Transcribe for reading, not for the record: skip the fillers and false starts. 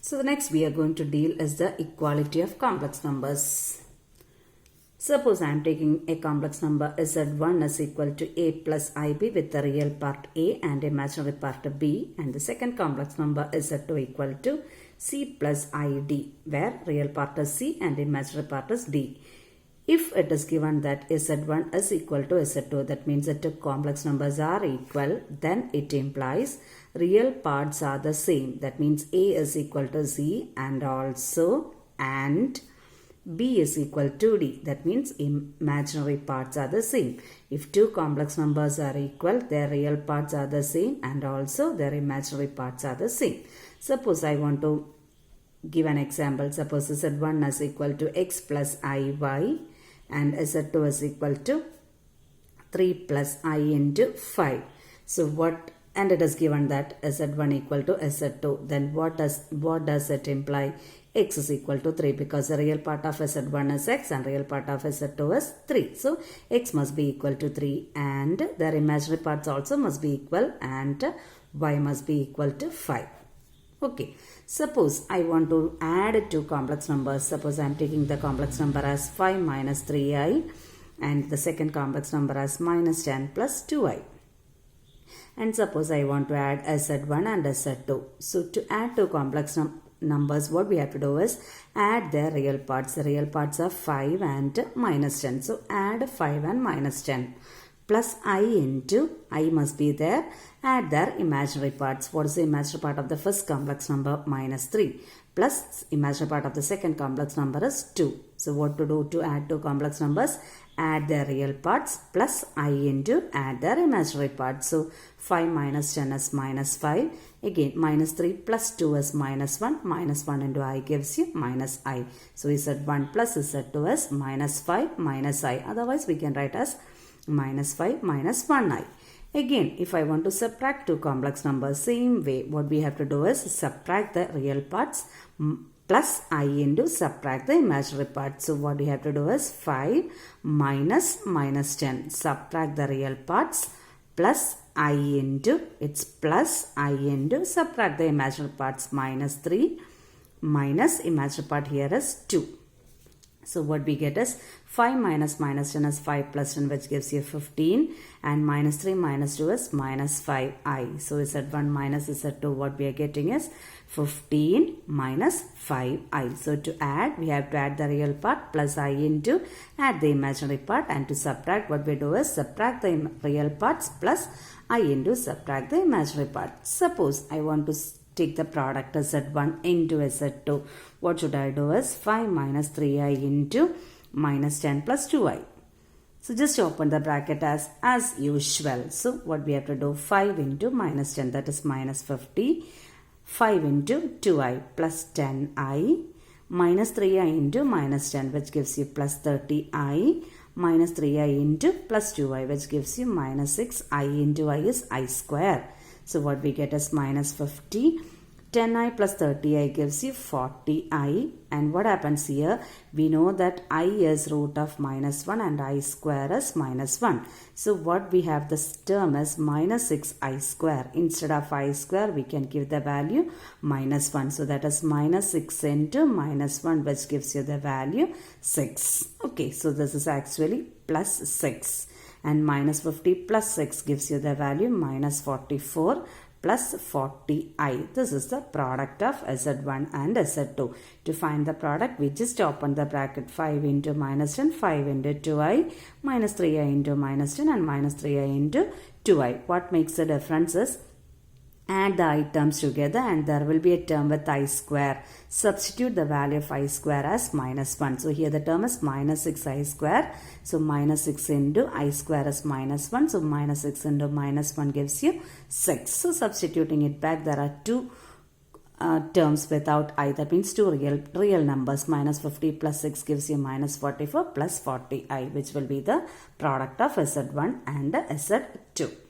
So the next we are going to deal is the equality of complex numbers. Suppose I am taking a complex number z1 is equal to a plus ib with the real part a and imaginary part b, and the second complex number is z2 equal to c plus id where real part is c and imaginary part is d. If it is given that z1 is equal to z2, that means that two complex numbers are equal, then it implies real parts are the same. That means a is equal to c and b is equal to d. That means imaginary parts are the same. If two complex numbers are equal, their real parts are the same and also their imaginary parts are the same. Suppose I want to give an example. Suppose z1 is equal to x plus iy and z2 is equal to 3 plus I into 5. So what, and it is given that z1 equal to z2, then what does it imply? X is equal to 3 because the real part of z1 is x and real part of z2 is 3. So x must be equal to 3 and their imaginary parts also must be equal and y must be equal to 5. Okay, suppose I want to add two complex numbers. Suppose I am taking the complex number as 5 minus 3i and the second complex number as minus 10 plus 2i. And suppose I want to add z1 and z2. So to add two complex numbers, what we have to do is add their real parts. The real parts are 5 and minus 10. So add 5 and minus 10. Plus I into, I must be there, add their imaginary parts. What is the imaginary part of the first complex number? Minus 3. Plus imaginary part of the second complex number is 2. So what to do to add two complex numbers? Add their real parts plus I into, add their imaginary parts. So 5 minus 10 is minus 5. Again minus 3 plus 2 is minus 1. Minus 1 into I gives you minus I. So z1 plus z2 is minus 5 minus I. Otherwise we can write as minus 5 minus 1i. Again, if I want to subtract two complex numbers, same way, what we have to do is subtract the real parts plus I into subtract the imaginary parts. So what we have to do is 5 minus 10. Subtract the real parts plus I into, it's plus I into, subtract the imaginary parts minus 3 minus imaginary part here is 2. So what we get is 5 minus 10 is 5 plus 10, which gives you 15, and minus 3 minus 2 is minus 5i. So z1 minus z2, what we are getting is 15 minus 5i. So to add, we have to add the real part plus I into, add the imaginary part, and to subtract, what we do is subtract the real parts plus I into, subtract the imaginary part. Suppose I want to take the product z1 into z2. What should I do is 5 minus 3i into minus 10 plus 2i. So just open the bracket as usual. So what we have to do, 5 into minus 10, that is minus 50. 5 into 2i plus 10i minus 3i into minus 10, which gives you plus 30i minus 3i into plus 2i, which gives you minus 6i into I is I square. So what we get is minus 50. 10i plus 30i gives you 40i. And what happens here? We know that I is root of minus 1 and I square is minus 1. So what we have, this term is minus 6i square. Instead of I square, we can give the value minus 1. So that is minus 6 into minus 1, which gives you the value 6. Okay, so this is actually plus 6. And minus 50 plus 6 gives you the value minus 44 plus 40i. This is the product of z1 and z2. To find the product, we just open the bracket. 5 into minus 10, 5 into 2i, minus 3i into minus 10 and minus 3i into 2i. What makes the difference is add the I terms together and there will be a term with I square. Substitute the value of I square as minus 1. So here the term is minus 6i square. So minus 6 into I square is minus 1. So minus 6 into minus 1 gives you 6. So substituting it back, there are two terms without I. That means two real numbers. Minus 50 plus 6 gives you minus 44 plus 40i, which will be the product of z1 and z2.